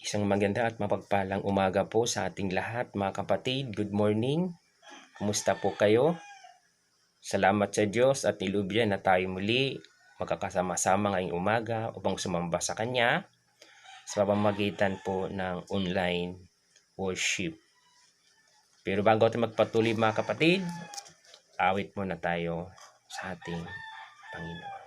Isang maganda at mapagpalang umaga po sa ating lahat mga kapatid. Good morning. Kumusta po kayo? Salamat sa Diyos at nilubyan na tayo muli magkakasama-sama ngayong umaga upang sumamba sa Kanya sa pamamagitan po ng online worship. Pero bago tayo magpatuloy mga kapatid, awit muna tayo sa ating Panginoon.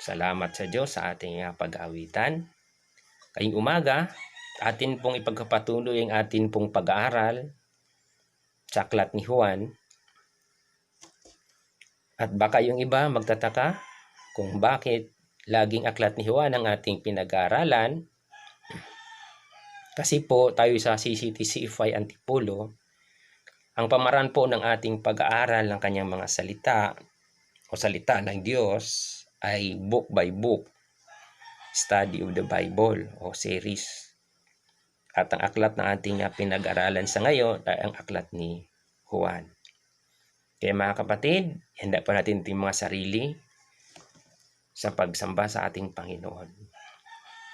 Salamat sa Diyos sa ating pag-aawitan. Ngayong umaga, atin pong ipagpapatuloy ang atin pong pag-aaral sa aklat ni Juan. At baka yung iba magtataka kung bakit laging aklat ni Juan ang ating pinag-aaralan. Kasi po tayo sa CCTCFI Antipolo, ang pamaraan po ng ating pag-aaral ng kanyang mga salita o salita ng Diyos ay book by book, study of the Bible o series. At ang aklat na ating pinag-aralan sa ngayon ay ang aklat ni Juan. Kaya mga kapatid, handa pa natin ating mga sarili sa pagsamba sa ating Panginoon.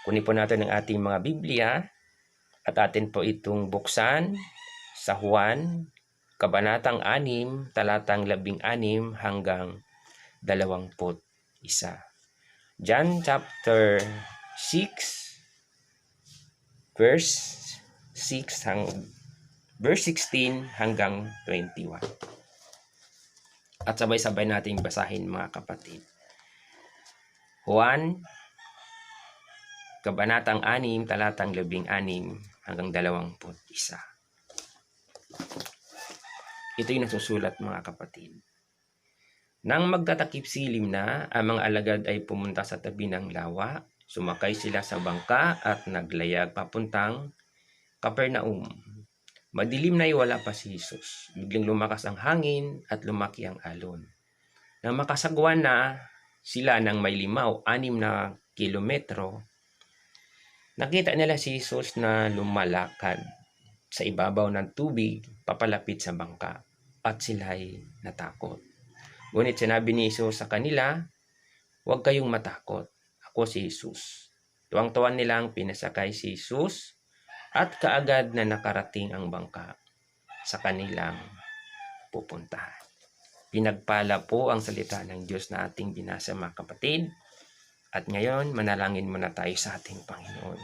Kunin po natin ang ating mga Biblia at atin po itong buksan sa Juan, Kabanatang 6, talatang 16 hanggang 21. John chapter 6, verse 16 hanggang 21. At sabay-sabay nating basahin mga kapatid. Juan, Kabanatang 6, talatang 16 hanggang 21. Ito yung nasusulat mga kapatid. Nang magtatakip silim na, ang mga alagad ay pumunta sa tabi ng lawa. Sumakay sila sa bangka at naglayag papuntang Capernaum. Madilim na wala pa si Jesus. Biglang lumakas ang hangin at lumaki ang alon. Nang makasagwan na sila ng may 5 o 6 na kilometro, nakita nila si Jesus na lumalakad sa ibabaw ng tubig papalapit sa bangka at sila'y natakot. Ngunit sinabi ni Jesus sa kanila, "Huwag kayong matakot. Ako si Jesus." Tuwang-tuwan nilang pinasakay si Jesus at kaagad na nakarating ang bangka sa kanilang pupuntahan. Pinagpala po ang salita ng Diyos na ating binasa mga kapatid. At ngayon, manalangin muna tayo sa ating Panginoon.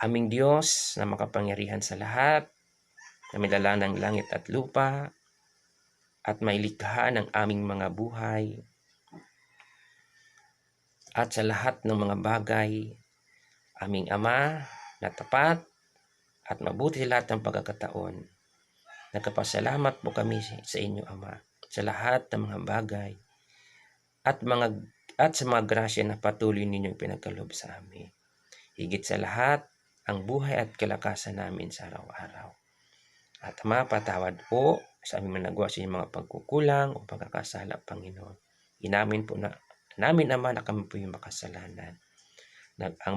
Aming Diyos na makapangyarihan sa lahat, na may dala ng langit at lupa, at may likha ng aming mga buhay, at sa lahat ng mga bagay, aming Ama na tapat at mabuti sa lahat ng pagkakataon. Nagpapasalamat po kami sa inyo, Ama, sa lahat ng mga bagay at sa mga grasya na patuloy ninyong pinagkaloob sa amin. Higit sa lahat, ang buhay at kalakasan namin sa araw-araw. At Ama, patawad po sa aming nagawa sa inyong mga pagkukulang o pagkakasala, Panginoon. Inamin po na namin, Ama, na kami po yung makasalanan. Ang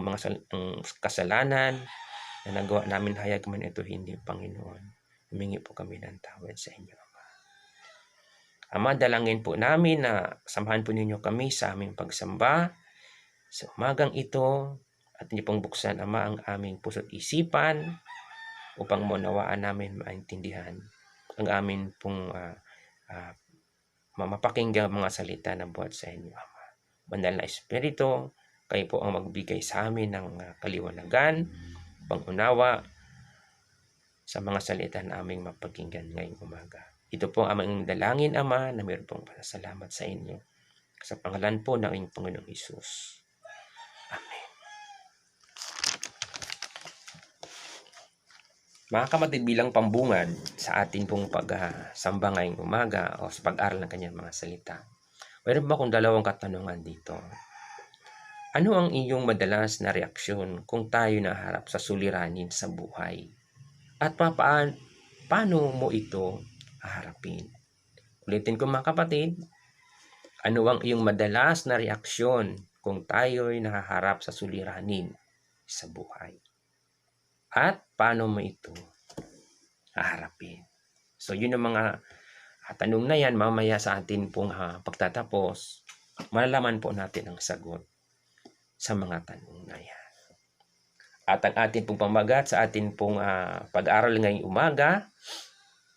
kasalanan na nagawa namin, hayag man ito hindi, Panginoon. Humingi po kami ng tawad sa inyo, Ama. Ama, dalangin po namin na samahan po ninyo kami sa aming pagsamba sa umagang ito at niyo pong buksan, Ama, ang aming puso't isipan upang maunawaan namin, maintindihan ang amin pong mapakinggang mga salita na buhat sa inyo, Ama. Banal na Espiritu, kayo po ang magbigay sa amin ng kaliwanagan, pangunawa sa mga salita na aming mapakinggan ngayong umaga. Ito po ang aming dalangin, Ama, na mayroon pong pasasalamat sa inyo. Sa pangalan po ng inyong Panginoong Hesus. Amen. Mga kapatid, bilang pambungad sa atin pong pagsamba ngayong umaga o sa pag-aral ng kanyang mga salita, mayroon ba akong dalawang katanungan dito? Ano ang iyong madalas na reaksyon kung tayo naharap sa suliranin sa buhay? At paano mo ito haharapin? Ulitin ko mga kapatid, ano ang iyong madalas na reaksyon kung tayo'y nahaharap sa suliranin sa buhay? At paano mo ito haharapin? So yun ang mga tanong na yan, mamaya sa atin pong pagtatapos, malalaman po natin ang sagot sa mga tanong na yan. At ang atin pong pamagat sa atin pong pag-aaral ngayong umaga,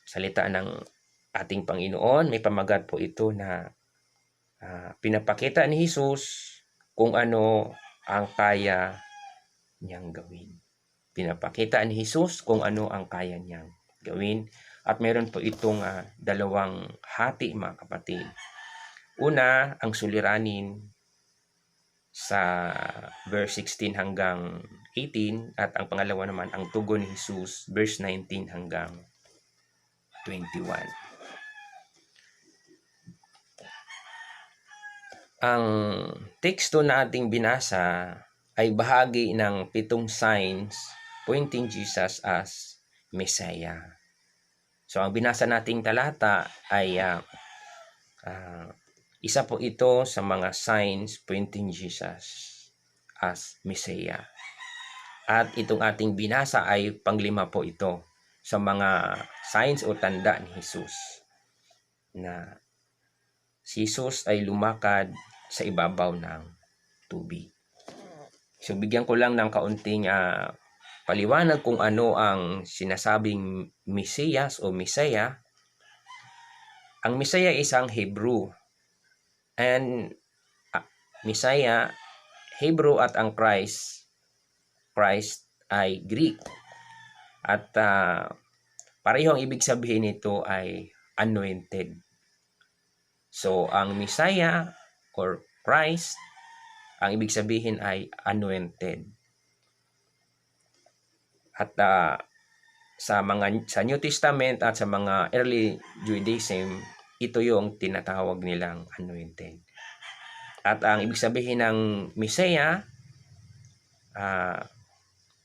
salita ng ating Panginoon, may pamagat po ito na pinapakita ni Jesus kung ano ang kaya niyang gawin. Pinapakita ni Jesus kung ano ang kaya niyang gawin. At meron po itong dalawang hati, mga kapatid. Una, ang suliranin sa verse 16 hanggang 18 at ang pangalawa naman ang tugon ni Jesus verse 19 hanggang 21. Ang teksto na ating binasa ay bahagi ng 7 signs pointing Jesus as Messiah. So ang binasa nating talata ay isa po ito sa mga signs pointing Jesus as Messiah. At itong ating binasa ay panglima po ito sa mga signs o tanda ni Jesus na si Jesus ay lumakad sa ibabaw ng tubig. So bigyan ko lang ng kaunting paliwanag kung ano ang sinasabing Mesiyas o Messiah. Ang Messiah ay isang Hebrew. And Messiah, Hebrew at ang Christ ay Greek. At pareho ang ibig sabihin nito ay anointed. So ang Messiah or Christ, ang ibig sabihin ay anointed. At sa New Testament at sa mga early Judaism, ito yung tinatawag nilang anointed. At ang ibig sabihin ng Messiah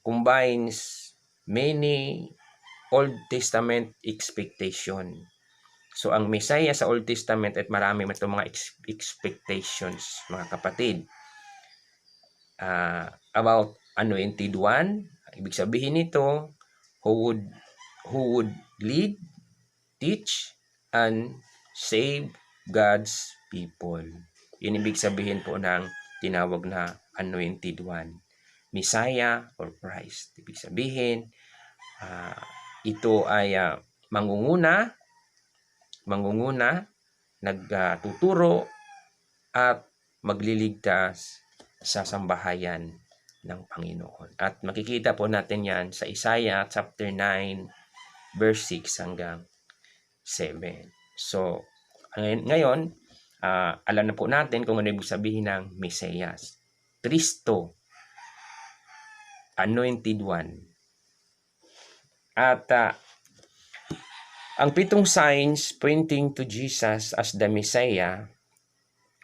combines many Old Testament expectation. So ang Messiah sa Old Testament at marami itong mga expectations, mga kapatid. About anointed one, ibig sabihin nito, who would lead, teach, and save God's people. Yun ibig sabihin po ng tinawag na anointed one. Messiah or Christ. Ibig sabihin, ito ay mangunguna, nagtuturo at magliligtas sa sambahayan ng Panginoon. At makikita po natin yan sa Isaiah chapter 9 verse 6 hanggang 7. So, ngayon, alam na po natin kung ano ibig sabihin ng Mesiyas. Kristo, anointed one. At ang 7 signs pointing to Jesus as the Messiah,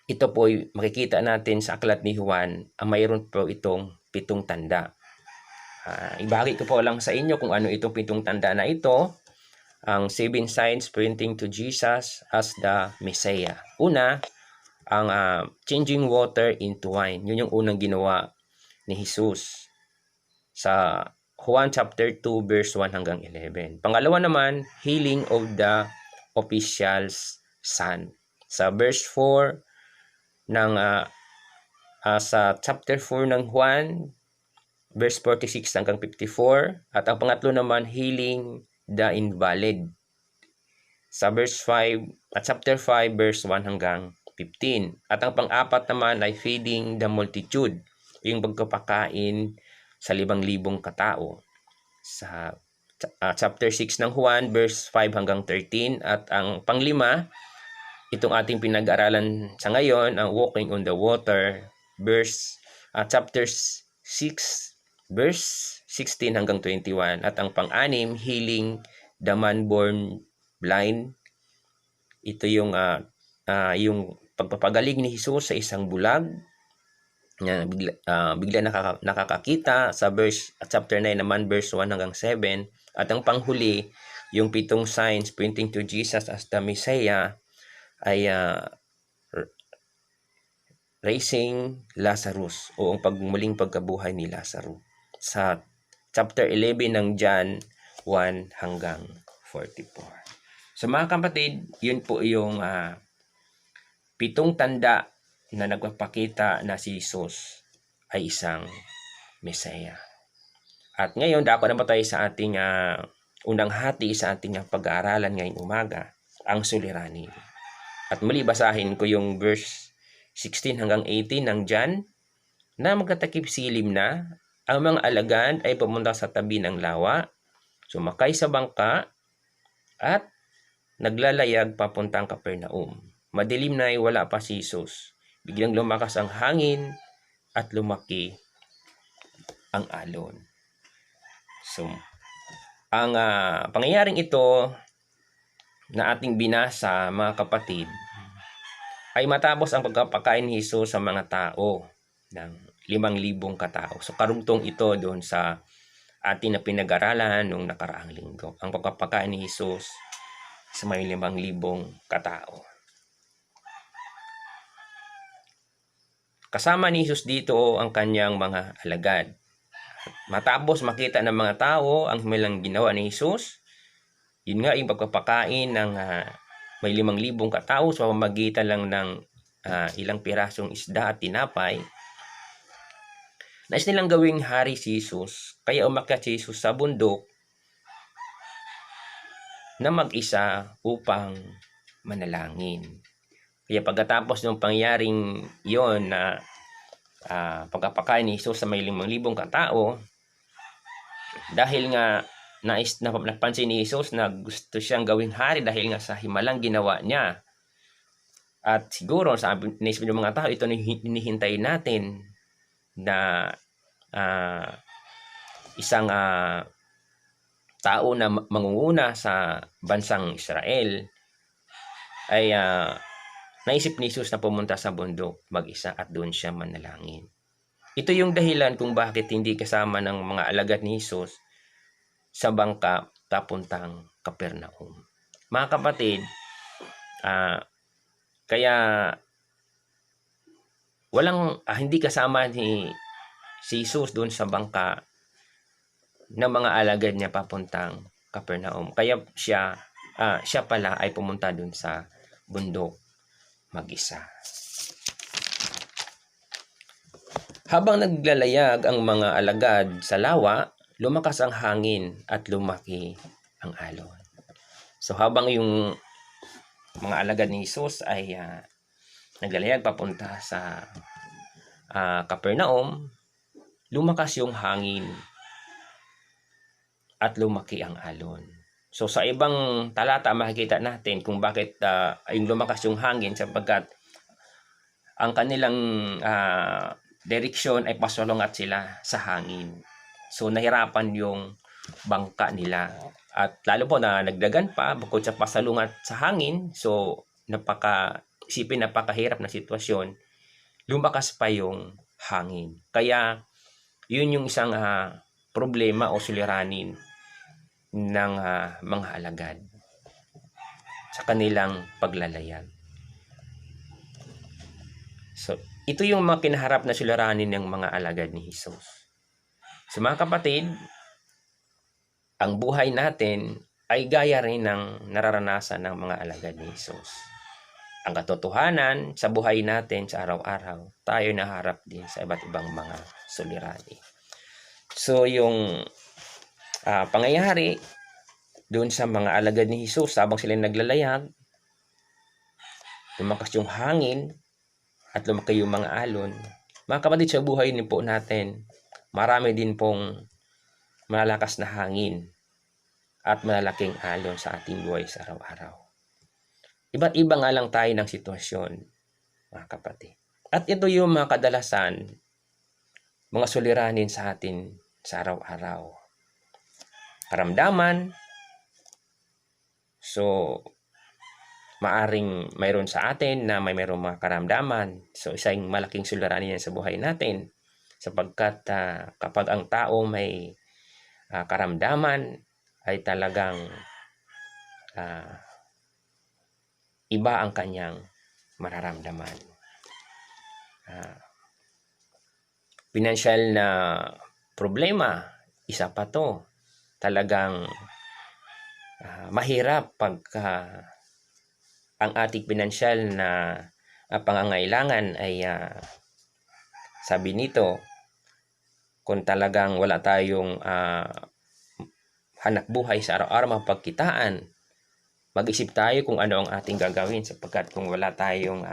ito po makikita natin sa aklat ni Juan, mayroon po itong 7 tanda. Ibahagi ko po lang sa inyo kung ano itong 7 tanda na ito. Ang 7 signs pointing to Jesus as the Messiah. Una, ang changing water into wine. Yun yung unang ginawa ni Jesus sa Juan chapter 2 verse 1 hanggang 11. Pangalawa naman, healing of the official's son. Sa verse 4 ng sa chapter 4 ng Juan verse 46 hanggang 54, at ang pangatlo naman, healing the invalid sa verse 5 at chapter 5 verse 1 hanggang 15. At ang pang-apat naman ay feeding the multitude, yung pagkapakain sa 5,000 katao sa chapter 6 ng Juan verse 5 hanggang 13. At ang panglima, itong ating pinag-aralan sa ngayon, ang walking on the water verse chapter 6 verse 16 hanggang 21. At ang pang-anim, healing the man born blind. Ito yung pagpapagaling ni Jesus sa isang bulag na bigla nakakakita sa verse chapter 9 naman verse 1 hanggang 7. At ang panghuli, yung 7 signs pointing to Jesus as the Messiah ay raising Lazarus o ang pagmuling pagkabuhay ni Lazarus sa chapter 11 ng John 1 hanggang 44. So mga kapatid, yun po yung 7 tanda na nagpapakita na si Jesus ay isang Messiah. At ngayon, dako na ba tayo sa ating unang hati sa ating pag-aaralan ngayong umaga, ang suliranin. At muli basahin ko yung verse 16 hanggang 18 ng John, na magtatakip silim na, ang mga alagad ay pumunta sa tabi ng lawa, sumakay sa bangka, at naglalayag papuntang Capernaum. Madilim na ay wala pa si Jesus. Biglang lumakas ang hangin at lumaki ang alon. So, ang pangyayaring ito na ating binasa, mga kapatid, ay matapos ang pagpapakain ni Jesus sa mga tao ng 5,000 katao. So, karugtong ito doon sa atin na pinag-aralan nung nakaraang linggo. Ang pagpapakain ni Jesus sa may 5,000 katao. Kasama ni Jesus dito ang kanyang mga alagad. Matapos makita ng mga tao ang himilang ginawa ni Jesus, yun nga yung pagpapakain ng may 5,000 katao sa pamamagitan lang ng ilang pirasong isda at tinapay. Nais nilang gawing hari si Jesus, kaya umakyat si Jesus sa bundok na mag-isa upang manalangin. Kaya pagkatapos ng pangyaring yon na pagpapakain ni Jesus sa may 5,000 katao, dahil nga napansin ni Jesus na gusto siyang gawing hari dahil nga sa himalang ginawa niya. At siguro sabi ng mga tao, ito na hinihintay natin na isang tao na mangunguna sa bansang Israel ay naisip ni Jesus na pumunta sa bundok mag-isa at doon siya manalangin. Ito yung dahilan kung bakit hindi kasama ng mga alagad ni Jesus sa bangka papuntang Capernaum. Mga kapatid, kaya hindi kasama si Jesus doon sa bangka ng mga alagad niya papuntang Capernaum. Kaya siya pala ay pumunta doon sa bundok mag-isa. Habang naglalayag ang mga alagad sa lawa, lumakas ang hangin at lumaki ang alon. So habang yung mga alagad ni Jesus ay naglalayag papunta sa Capernaum, lumakas yung hangin at lumaki ang alon. So sa ibang talata makikita natin kung bakit yung lumakas yung hangin, sapagkat ang kanilang direksyon ay pasalungat sila sa hangin. So nahirapan yung bangka nila. At lalo po na nagdagan pa, bukod sa pasalungat sa hangin, so napakahirap na sitwasyon, lumakas pa yung hangin. Kaya yun yung isang problema o suliranin ng mga alagad sa kanilang paglalayag. So, ito yung mga kinaharap na suliranin ng mga alagad ni Jesus. So mga kapatid, ang buhay natin ay gaya rin ng nararanasan ng mga alagad ni Jesus. Ang katotohanan sa buhay natin sa araw-araw, tayo naharap din sa iba't ibang mga suliranin. So yung pangyayari doon sa mga alagad ni Jesus habang sila naglalayag, lumakas yung hangin at lumaki yung mga alon. Mga kapatid, sa buhay din po natin, marami din pong malalakas na hangin at malalaking alon sa ating buhay sa araw-araw. Iba't iba nga lang tayo ng sitwasyon, mga kapatid. At ito yung mga kadalasan, mga suliranin sa atin sa araw-araw. Karamdaman, so maaring mayroon sa atin na mayroong mga karamdaman. So isang malaking suliranin yan sa buhay natin, sapagkat kapag ang tao may karamdaman ay talagang iba ang kanyang mararamdaman. Financial na problema, isa pa to. Talagang mahirap pagka ang ating financial na pangangailangan ay sabi nito, kung talagang wala tayong hanap buhay sa araw-araw mapagkitaan, mag-isip tayo kung ano ang ating gagawin, sapagkat kung wala tayong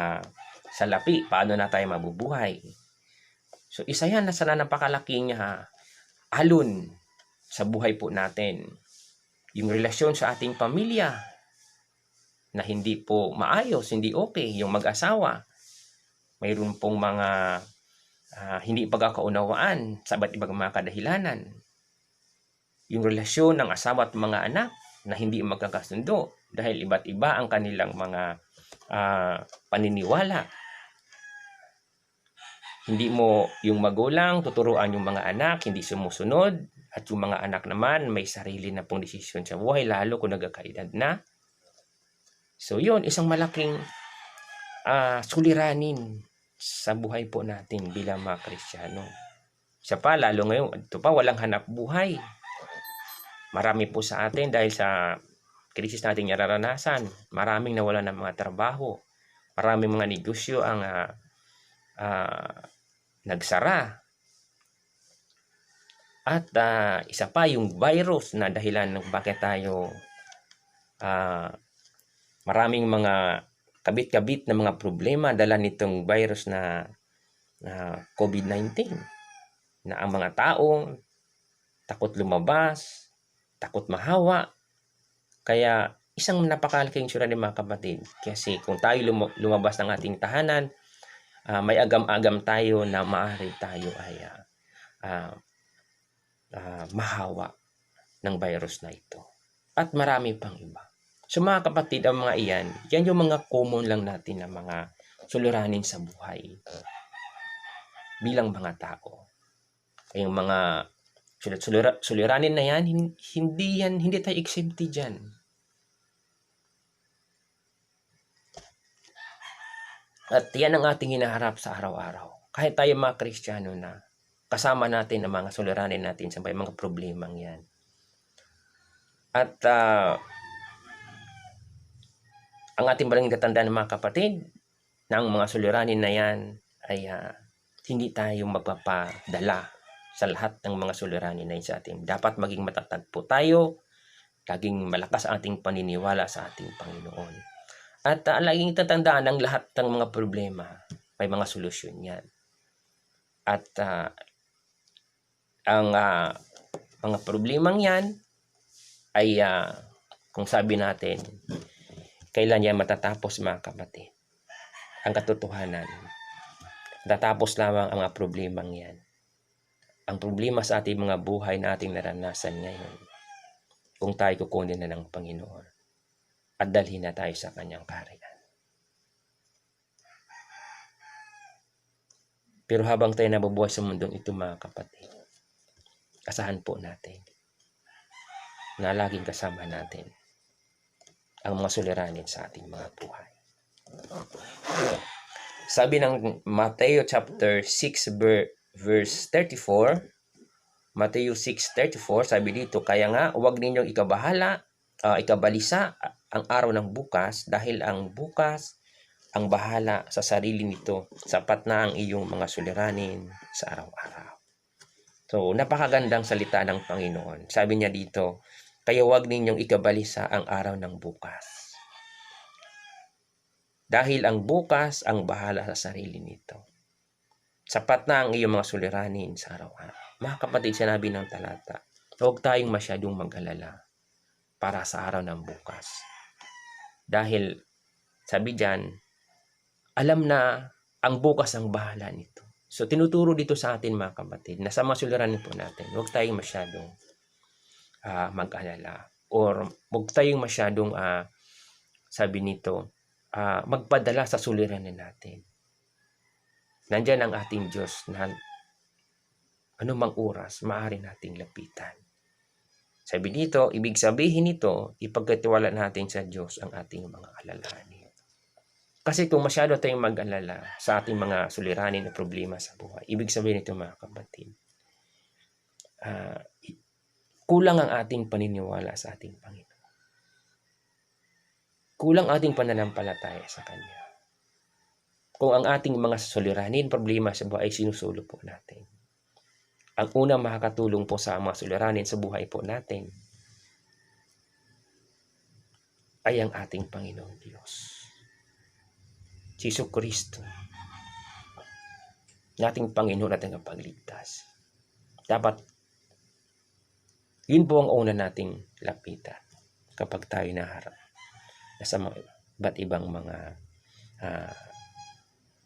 salapi, paano na tayo mabubuhay? So isa yan na sana napakalaking alon sa buhay po natin. Yung relasyon sa ating pamilya na hindi po maayos, hindi okay, yung mag-asawa. Mayroon pong mga hindi pagkakaunawaan sa iba't ibang mga kadahilanan. Yung relasyon ng asawa at mga anak na hindi magkakasundo dahil iba't iba ang kanilang mga paniniwala. Hindi mo yung magulang tuturuan yung mga anak, hindi sumusunod, at yung mga anak naman may sarili na pong desisyon sa buhay, lalo kung nagkakaedad na. So yun, isang malaking suliranin sa buhay po natin bilang mga Kristiyano. Isa pa, lalo ngayon, ito pa, walang hanap buhay. Marami po sa atin dahil sa krisis natin nararanasan, maraming nawalan ng mga trabaho, maraming mga negosyo ang nagsara. At isa pa, yung virus na dahilan ng bakit tayo maraming mga kabit-kabit na mga problema dala nitong virus na COVID-19, na ang mga tao takot lumabas, takot mahawa. Kaya isang napakalaking suliranin mga kapatid, kasi kung tayo lumabas ng ating tahanan, may agam-agam tayo na maaari tayo ay mahawa ng virus na ito. At marami pang iba. So mga kapatid, ang mga yan yung mga common lang natin na mga suliranin sa buhay bilang mga tao. Yung mga suliranin na yan, hindi tayo exempted dyan. At yan ang ating hinaharap sa araw-araw. Kahit tayo mga Kristiyano na, kasama natin ang mga suliranin natin sa mga problemang yan. At ang ating maraming tatandaan ng mga kapatid, na ang mga suliranin na yan ay hindi tayo magpapadala sa lahat ng mga suliranin na yan sa atin. Dapat maging matatag po tayo, laging malakas ang ating paniniwala sa ating Panginoon. At laging tatandaan ang lahat ng mga problema, may mga solusyon yan. At ang mga problemang yan ay kung sabi natin, kailan yan matatapos mga kapatid? Ang katotohanan, tatapos lamang ang mga problemang yan. Ang problema sa ating mga buhay na ating naranasan ngayon, kung tayo kukunin na ng Panginoon at dalhin na tayo sa kanyang kaharian. Pero habang tayo nabubuhay sa mundong ito mga kapatid, asahan po natin na laging kasama natin ang mga suliranin sa ating mga buhay. Sabi ng Mateo chapter 6 verse 34, Mateo 6:34, sabi dito, kaya nga huwag ninyong ikabalisa ang araw ng bukas, dahil ang bukas ang bahala sa sarili nito, sapat na ang iyong mga suliranin sa araw-araw. So, napakagandang salita ng Panginoon. Sabi niya dito, kaya huwag ninyong ikabalisa ang araw ng bukas, dahil ang bukas ang bahala sa sarili nito. Sapat na ang iyong mga suliranin sa araw-araw. Mga kapatid, sinabi ng talata, huwag tayong masyadong mag-alala para sa araw ng bukas. Dahil, sabi diyan, alam na ang bukas ang bahala nito. So, tinuturo dito sa atin mga kapatid, na sa mga suliranin po natin, huwag tayong masyadong mag-alala. Or, huwag tayong masyadong, sabi nito, magpadala sa suliranin natin. Nandyan ang ating Diyos na anumang oras maaari nating lapitan. Sabi dito, ibig sabihin nito, ipagkatiwala natin sa Diyos ang ating mga alalahanin. Kasi kung masyado tayong mag-alala sa ating mga suliranin na problema sa buhay, ibig sabihin nito mga kapatid, kulang ang ating paniniwala sa ating Panginoon. Kulang ating pananampalataya sa Kanya. Kung ang ating mga suliranin, problema sa buhay ay sinusulong po natin. Ang unang makakatulong po sa mga suliranin sa buhay po natin ay ang ating Panginoon Diyos, Jesucristo, nating Panginoon at tagapagligtas. Dapat, yun po ang una nating lapitan kapag tayo naharap sa iba't ibang mga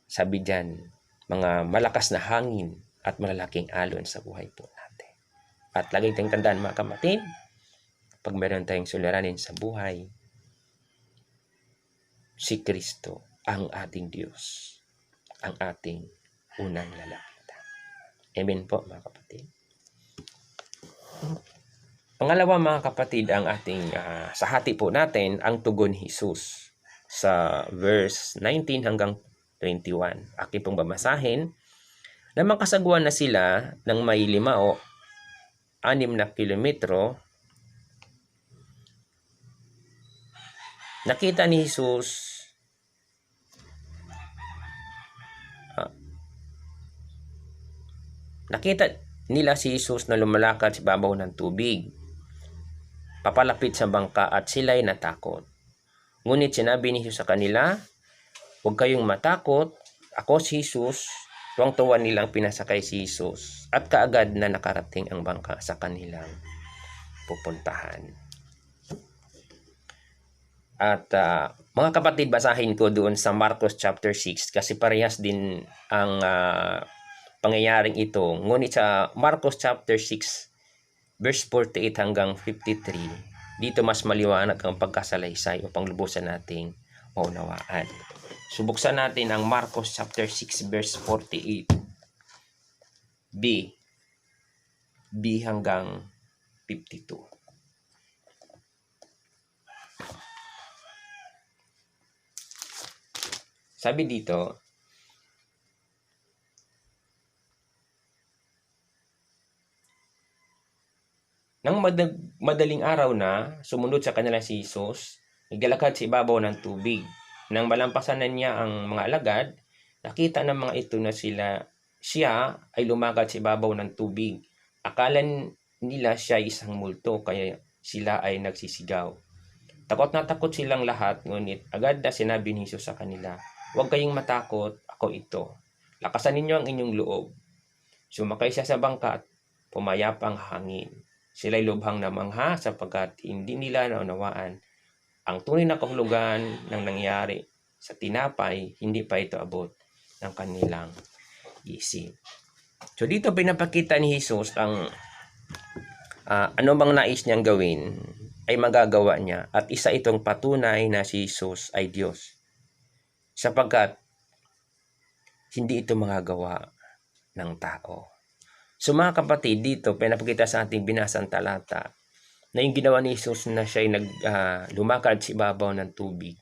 sabi dyan, mga malakas na hangin at malalaking alon sa buhay po natin. At laging tayong tandaan mga kapatid, pag meron tayong suliranin sa buhay, si Kristo ang ating Diyos, ang ating unang lalapitan. Amen po mga kapatid. Pangalawa mga kapatid, ang ating sa hati po natin, ang tugon ni Jesus sa verse 19 hanggang 21. Aking pong babasahin. Na makasagwan na sila ng may 5 o 6 na kilometro, nakita ni Jesus nakita nila si Jesus na lumalakad sa ibabaw ng tubig, papalapit sa bangka, at sila'y natakot. Ngunit sinabi ni Jesus sa kanila, huwag kayong matakot, ako si Jesus. Tuwang-tuwa nilang pinasakay si Jesus at kaagad na nakarating ang bangka sa kanilang pupuntahan. At mga kapatid, basahin ko doon sa Marcos chapter 6 kasi parehas din ang pangyayaring ito. Ngunit sa Marcos chapter 6 verse 48 hanggang 53, dito mas maliwanag ang pagkasalaysay upang lubusan nating maunawaan. Subuksan natin ang Marcos chapter 6 verse 48. B hanggang 52. Sabi dito, nang madaling araw na, sumunod sa kanila si Jesus, naglalakad sa ibabaw ng tubig. Nang malampasan na niya ang mga alagad, nakita ng mga ito na siya ay lumakad sa ibabaw ng tubig. Akala nila siya isang multo, kaya sila ay nagsisigaw. Takot na takot silang lahat, ngunit agad na sinabi ni Jesus sa kanila, huwag kayong matakot, ako ito. Lakasan ninyo ang inyong loob. Sumakay siya sa bangka at pumayapa ang hangin. Sila'y lubhang namangha sapagkat hindi nila naunawaan ang tunay na kahulugan ng nangyari sa tinapay, hindi pa ito abot ng kanilang isip. So dito pinapakita ni Jesus ang ano bang nais niyang gawin ay magagawa niya, at isa itong patunay na si Jesus ay Diyos. Sapagkat hindi ito magagawa ng tao. So mga kapatid, dito pinapakita sa ating binasang talata na yung ginawa ni Jesus na siya ay lumakad sa ibabaw ng tubig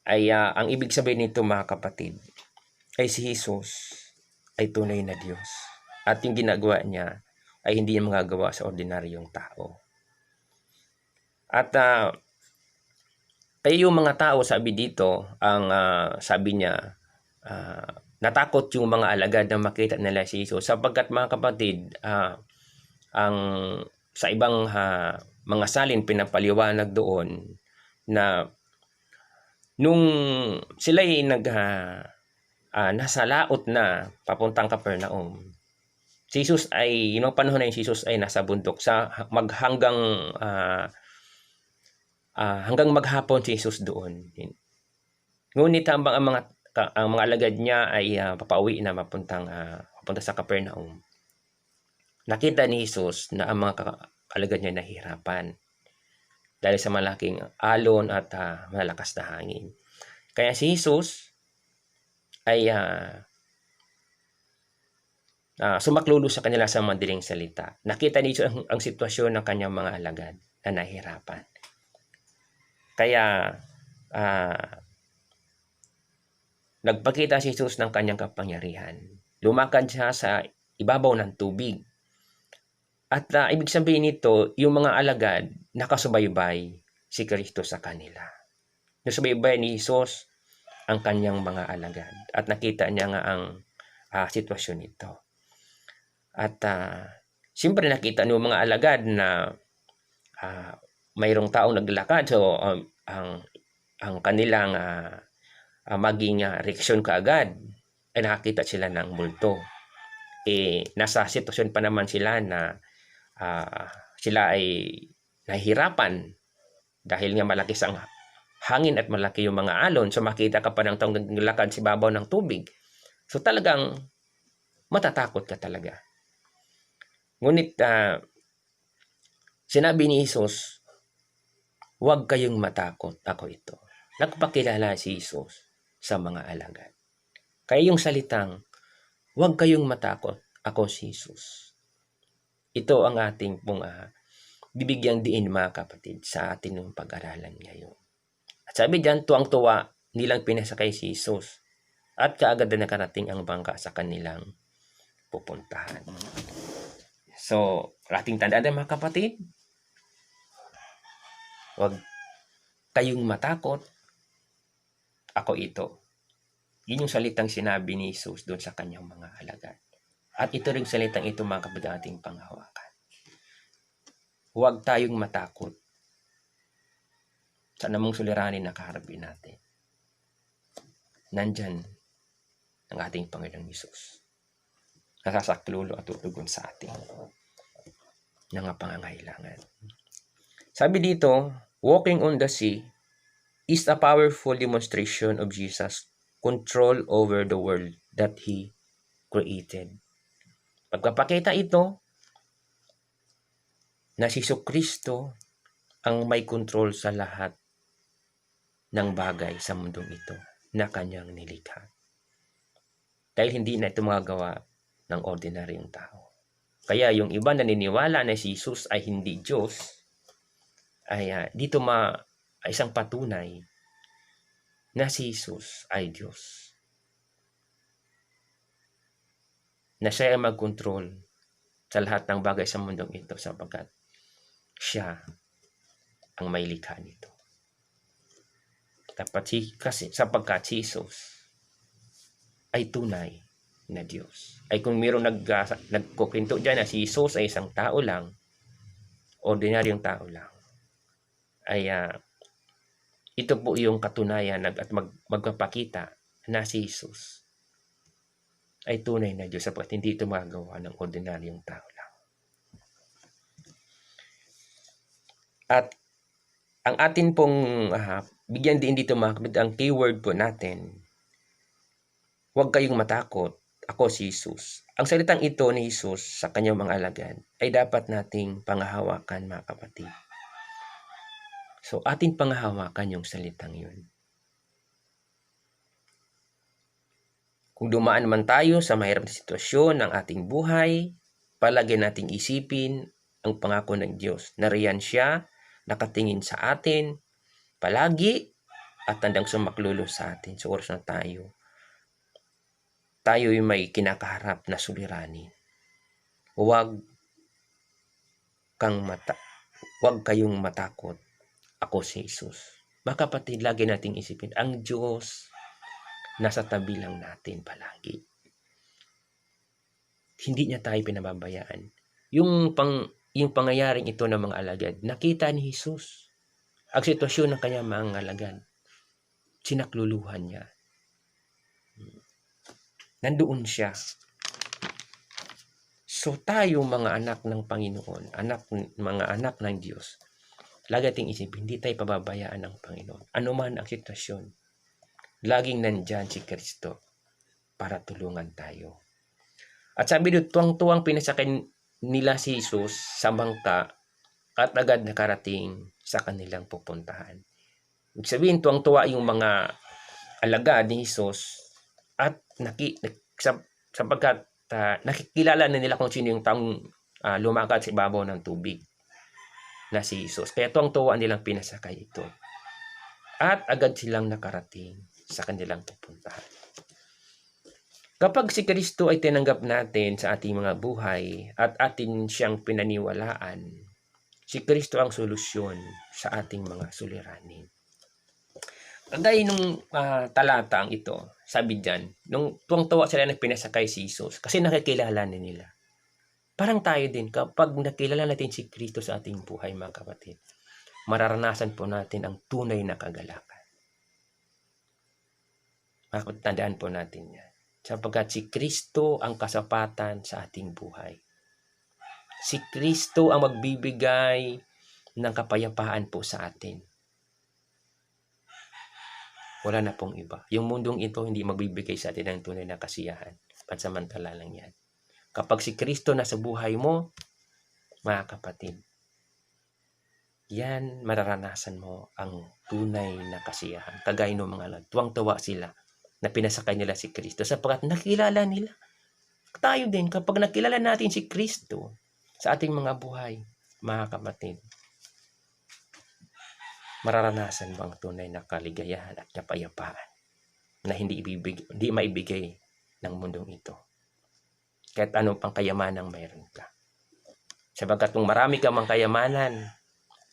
ay ang ibig sabihin nito mga kapatid ay si Jesus ay tunay na Diyos, at yung ginagawa niya ay hindi niya magagawa sa ordinaryong tao. At kaya yung mga tao, sabi dito, ang sabi niya, natakot yung mga alagad na makita nila si Jesus, sapagkat mga kapatid, ang sa ibang mga salin pinapaliwanag doon na nung sila'y nasa laot na papuntang Capernaum, si Jesus ay, yung panahon na yung Jesus ay nasa bundok hanggang maghapon si Jesus doon. Ngunit habang ang mga alagad niya ay papauwi na papunta sa Capernaum, nakita ni Jesus na ang mga alagad niya nahihirapan dahil sa malaking alon at malakas na hangin. Kaya si Jesus ay sumaklulo sa kanila sa madaling salita. Nakita ni Jesus ang sitwasyon ng kanyang mga alagad na nahihirapan. Kaya nagpakita si Jesus ng kanyang kapangyarihan. Lumakad siya sa ibabaw ng tubig. At ibig sabihin nito, yung mga alagad, nakasubaybay si Kristo sa kanila. Nasubaybay ni Jesus ang kanyang mga alagad. At nakita niya nga ang sitwasyon nito. At siyempre nakita ng mga alagad na mayroong taong naglalakad. So, ang kanilang maging reaksyon kaagad ay nakakita sila ng multo. Nasa sitwasyon pa naman sila na sila ay nahihirapan dahil nga malaki ang hangin at malaki yung mga alon. So makita ka pa ng taong naglalakad sa ibabaw ng tubig So talagang matatakot ka talaga. Ngunit sinabi ni Jesus, huwag kayong matakot, ako ito. Nagpakilala si Jesus sa mga alagad. Kaya yung salitang, huwag kayong matakot, ako si Jesus. Ito ang ating pong bibigyang diin, mga kapatid, sa atin ng pag-aralan ngayon. At sabi diyan, tuwang-tuwa nilang pinasakay si Jesus at kaagad na nakarating ang bangka sa kanilang pupuntahan. So, ating tandaan mga kapatid, huwag kayong matakot, ako ito. Yun yung salitang sinabi ni Jesus doon sa kanyang mga alagad. At ito rin salitang ito, mga kapatid, ating panghawakan. Huwag tayong matakot sa namang suliranin na kaharapin natin. Nandyan ang ating Panginoong Jesus. Nasasaklulo at tutugon sa ating mga pangangailangan. Sabi dito, walking on the sea is a powerful demonstration of Jesus' control over the world that He created. Pagpapakita ito na si Jesucristo ang may control sa lahat ng bagay sa mundong ito na kanyang nilikha. Dahil hindi na ito magagawa ng ordinaryong tao. Kaya yung iba naniniwala na si Jesus ay hindi Diyos, ay dito isang patunay na si Jesus ay Diyos. Na siya ay mag-control sa lahat ng bagay sa mundong ito sapagkat siya ang may likha nito. Kasi sapagkat si Jesus ay tunay na Diyos. Ay kung mayroong nagkukwento dyan na si Jesus ay isang tao lang, ordinaryong tao lang, ay ito po yung katunayan at magpapakita na si Jesus ay tunay na Diyos sapagkat hindi ito magagawa ng ordinaryong tao lang. At ang atin pong bigyan din dito, mga kapatid, ang keyword po natin, huwag kayong matakot, ako si Jesus. Ang salitang ito ni Jesus sa kanyang mga alagad ay dapat nating panghahawakan, mga kapatid. So, ating panghahawakan yung salitang yun. Kung dumaan man tayo sa mahirap na sitwasyon ng ating buhay, palagi nating isipin ang pangako ng Diyos. Nariyan siya, nakatingin sa atin, palagi, at tandang sumaklulo sa atin sa oras na tayo'y may kinakaharap na suliranin. Huwag kayong matakot, ako si Jesus. Mga kapatid, lagi nating isipin, ang Diyos nasa tabi lang natin palagi. Hindi niya tayo pinababayaan. Yung pangyayaring ito ng mga alagad, nakita ni Jesus ang sitwasyon ng kanyang mga alagad. Sinakluluhan niya. Nandoon siya. So tayo mga anak ng Panginoon, mga anak ng Diyos, lagi ating isipin, hindi tayo pababayaan ng Panginoon. Ano man ang sitwasyon, laging nandyan si Kristo para tulungan tayo. At sabi dito, tuwang-tuwang pinasakay nila si Jesus sa bangka at agad nakarating sa kanilang pupuntahan. Ibig sabihin, tuwang-tuwa yung mga alagad ni Jesus at sapagkat nakikilala na nila kung sino yung taong lumakad sa ibabaw ng tubig na si Jesus. Kaya tuwang-tuwa nilang pinasakay ito. At agad silang nakarating sa kanilang pupuntahan. Kapag si Kristo ay tinanggap natin sa ating mga buhay at atin siyang pinaniwalaan, si Kristo ang solusyon sa ating mga suliranin. Kagaya nung talatang ito, sabi dyan, nung tuwang-tuwa sila na pinasakay si Jesus kasi nakikilala na nila. Parang tayo din, kapag nakilala natin si Kristo sa ating buhay, mga kapatid, mararanasan po natin ang tunay na kagalakan. Tandaan po natin yan. Sapagkat si Kristo ang kasapatan sa ating buhay. Si Kristo ang magbibigay ng kapayapaan po sa atin. Wala na pong iba. Yung mundong ito hindi magbibigay sa atin ng tunay na kasiyahan. Pansamantala lang yan. Kapag si Kristo nasa buhay mo, mga kapatid, yan mararanasan mo ang tunay na kasiyahan. Kagaya ng mga alam, tuwang-tuwa sila na pinasakay nila si Kristo sapagkat nakilala nila. Tayo din, kapag nakilala natin si Kristo sa ating mga buhay, mga kapatid, mararanasan mo ang tunay na kaligayahan at kapayapaan na hindi maibigay ng mundong ito. Kahit anong pang kayamanang mayroon ka. Sapagkat kung marami ka mang kayamanan,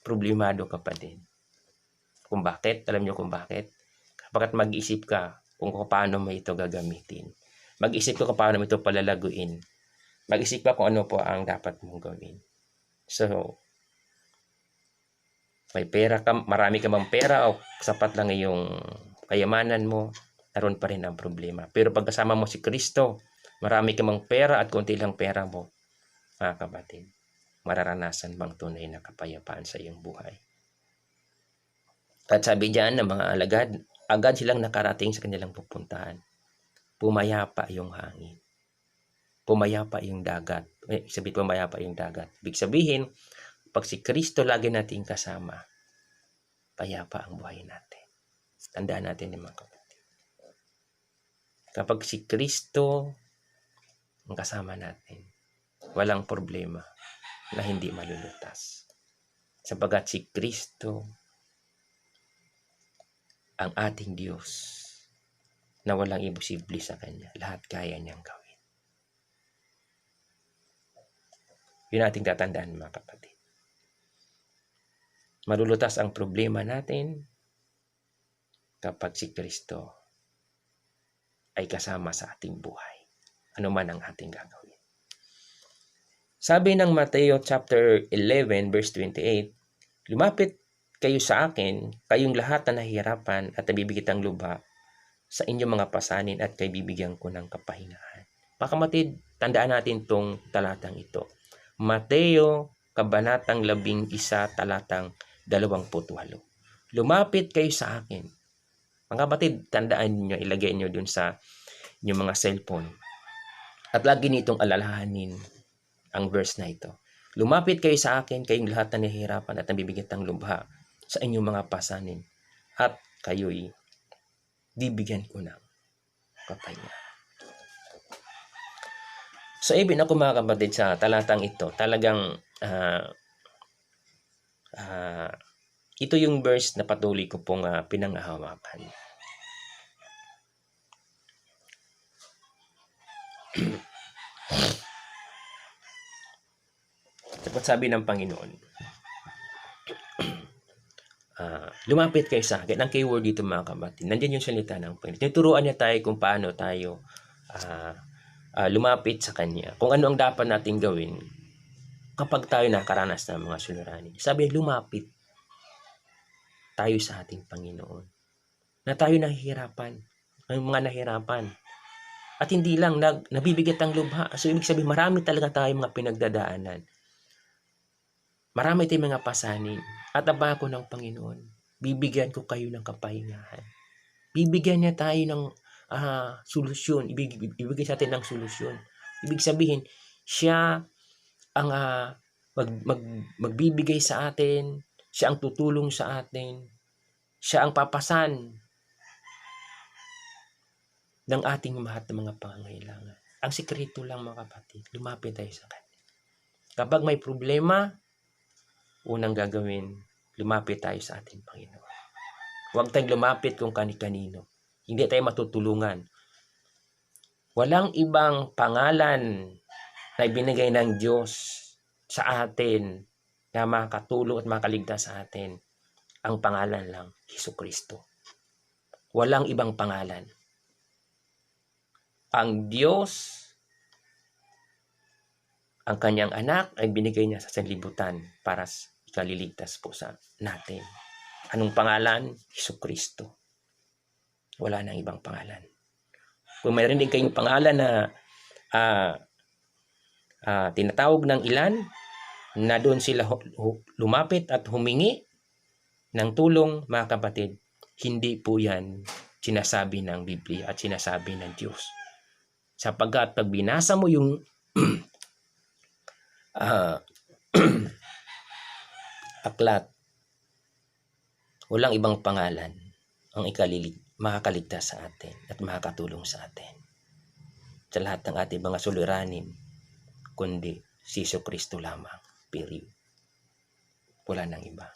problemado ka pa din. Kung bakit? Alam niyo kung bakit? Kapag mag-isip ka kung paano mo ito gagamitin. Mag-isip ka kung paano mo ito palalaguin. Mag-isip ka kung ano po ang dapat mong gawin. So, may pera ka, marami ka bang pera o sapat lang yung kayamanan mo, naroon pa rin ang problema. Pero pag kasama mo si Kristo, marami ka bang pera at konti lang pera mo, mga kapatid, mararanasan bang tunay na kapayapaan sa iyong buhay. At sabi diyan ng mga alagad, agad silang nakarating sa kanilang pupuntahan. Pumayapa yung hangin. Pumayapa yung dagat. Pumayapa yung dagat. Ibig sabihin, pag si Kristo lagi nating kasama, payapa ang buhay natin. Tandaan natin mga kapatid. Kapag si Kristo ang kasama natin, walang problema na hindi malulutas. Sapagat si Kristo ang ating Diyos na walang imposible sa Kanya. Lahat kaya niyang gawin. Yun ating tatandaan mga kapatid. Malulutas ang problema natin kapag si Kristo ay kasama sa ating buhay. Ano man ang ating gagawin. Sabi ng Mateo chapter 11 verse 28, lumapit kayo sa akin, kayong lahat na nahihirapan at nabibigit ang lubha sa inyong mga pasanin at kay bibigyan ko ng kapahingahan. Mga kapatid, tandaan natin tong talatang ito. Mateo kabanatang 11 talatang 28. Lumapit kayo sa akin. Mga kapatid, tandaan niyo, ilagay niyo dun sa inyong mga cellphone. At lagi nitong alalahanin ang verse na ito. Lumapit kayo sa akin, kayong lahat na nahihirapan at nabibigat ang lubha sa inyong mga pasanin. At kayo'y bibigyan ko ng kapahingahan. So, ibig ako mga kapatid sa talatang ito, talagang ito yung verse na patuloy ko pong pinanghahawakan. Dapat sabi ng Panginoon, lumapit kayo sa akin. Ang keyword dito mga kapatid, nandiyan yung salita ng Panginoon. Tinuturuan niya tayo kung paano tayo lumapit sa Kanya. Kung ano ang dapat nating gawin kapag tayo nakaranas ng mga suliranin. Sabi, lumapit tayo sa ating Panginoon. Na tayo nahihirapan. Ang mga nahihirapan. At hindi lang nabibigat ang lubha. So, ibig sabihin, marami talaga tayo mga pinagdadaanan. Marami tayong mga pasanin. At aba ko ng Panginoon, bibigyan ko kayo ng kapahingahan. Bibigyan niya tayo ng solusyon. Ibigay sa atin ng solusyon. Ibig sabihin, siya ang magbibigay sa atin. Siya ang tutulong sa atin. Siya ang papasan ng ating lahat ng mga pangangailangan. Ang sikreto lang mga kapatid, lumapit tayo sa Kanya. Kapag may problema, unang gagawin, lumapit tayo sa ating Panginoon. Huwag tayong lumapit kung kani-kanino. Hindi tayo matutulungan. Walang ibang pangalan na ibinigay ng Diyos sa atin na makatulong at makaligtas sa atin. Ang pangalan lang, Jesucristo. Walang ibang pangalan. Ang Diyos, ang Kanyang anak ay binigay niya sa sanlibutan para ikaliligtas po sa natin. Anong pangalan? Jesucristo. Wala nang ibang pangalan. Kung mayroon din kayong pangalan na tinatawag ng ilan, na doon sila lumapit at humingi ng tulong, mga kapatid, Hindi po yan sinasabi ng Biblia at sinasabi ng Diyos. Sapagkat pag binasa mo yung aklat, walang ibang pangalan ang makakaligtas sa atin at makakatulong sa atin sa lahat ng ating mga suliranin, kundi si Jesucristo lamang. Period. Wala nang iba.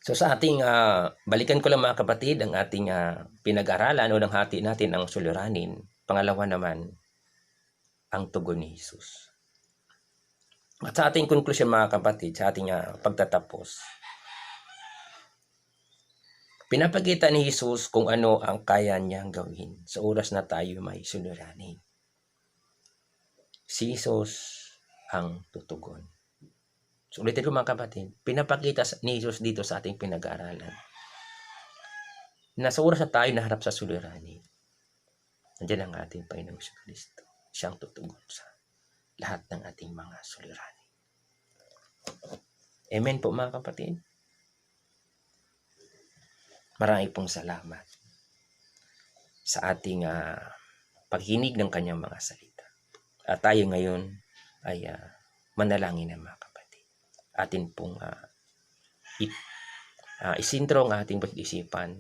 So sa ating, balikan ko lang mga kapatid, ang ating pinag-aralan o ng hati natin ang suliranin. Pangalawa naman, ang tugon ni Jesus. At sa ating conclusion mga kapatid, sa ating pagtatapos, pinapakita ni Jesus kung ano ang kaya niyang gawin sa oras na tayo may suliranin. Si Jesus ang tutugon. So ulitin ko mga kapatid, pinapakita ni Jesus dito sa ating pinag-aaralan na sa oras na tayo naharap sa suliranin, nandiyan ang ating Panginoong Jesucristo. Siyang tutugon sa lahat ng ating mga suliranin. Amen po mga kapatid. Marami pong salamat sa ating paghinig ng kanyang mga salita. At tayo ngayon ay manalangin ng mga kapatid. Atin pong isintro ang ating pag-isipan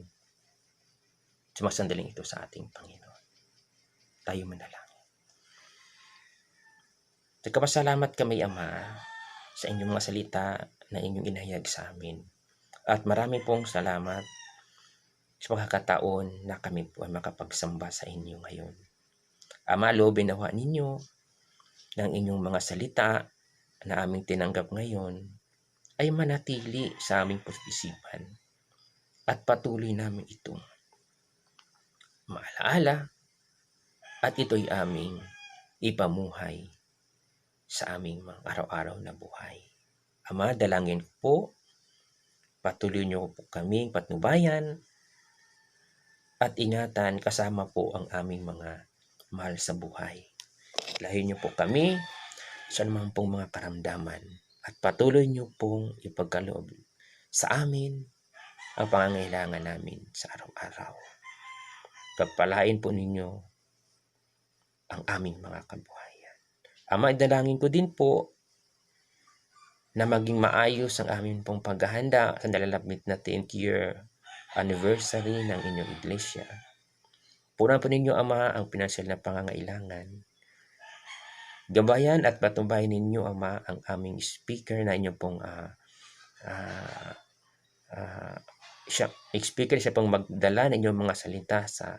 sumasandaling ito sa ating Panginoon. Tayo manalangin. Nagkapasalamat kami, Ama, sa inyong mga salita na inyong inahayag sa amin. At marami pong salamat sa pagkakataon na kami po ay makapagsamba sa inyo ngayon. Ama, loobin nawa ninyo ng inyong mga salita na aming tinanggap ngayon ay manatili sa aming pag-isipan at patuloy namin itong maalaala at ito'y aming ipamuhay sa aming mga araw-araw na buhay. Ama, dalangin po, patuloy niyo po kaming patnubayan at ingatan kasama po ang aming mga mahal sa buhay. Lahin niyo po kami sa naman pong mga karamdaman at patuloy niyo pong ipagkaloob sa amin ang pangangailangan namin sa araw-araw. Pagpalain po ninyo ang aming mga kabuhayan. Ama, idalangin ko din po na maging maayos ang aming pong paghahanda sa nalalapit na 10th year anniversary ng inyong iglesia. Punan po ninyo, Ama, ang pinansyal na pangangailangan. Gabayan at patubayan ninyo, Ama, ang aming speaker na inyo pong siya pong magdala ng inyong mga salita sa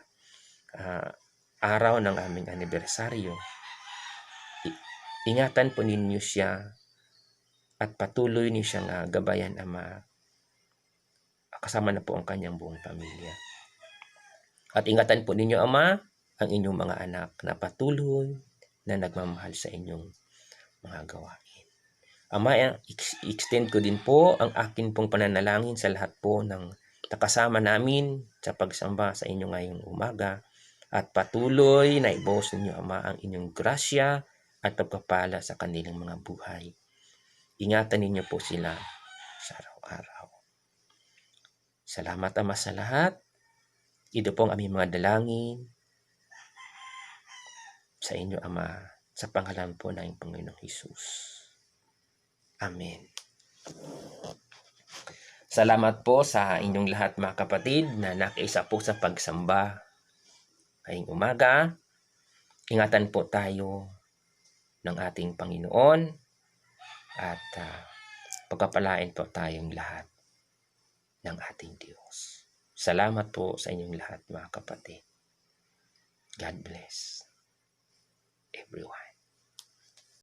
araw ng aming anibersaryo. Ingatan po ninyo siya at patuloy niyo siyang gabayan, Ama. Kasama na po ang kanyang buong pamilya. At ingatan po ninyo, Ama, ang inyong mga anak na patuloy na nagmamahal sa inyong mga gawain. Ama, extend ko din po ang akin pong pananalangin sa lahat po ng nakasama namin sa pagsamba sa inyo ngayong umaga at patuloy na ibuhos ninyo, Ama, ang inyong grasya at pagpapala sa kanilang mga buhay. Ingatan ninyo po sila sa araw-araw. Salamat, Ama, sa lahat. Ito po ang aming mga dalangin sa inyo, Ama, sa pangalan po ng Panginoong Hesus. Amen. Salamat po sa inyong lahat, mga kapatid, na nakiisa po sa pagsamba ngayong umaga. Ingatan po tayo ng ating Panginoon at pagpapalain po tayong lahat ng ating Diyos. Salamat po sa inyong lahat, mga kapatid. God bless everyone.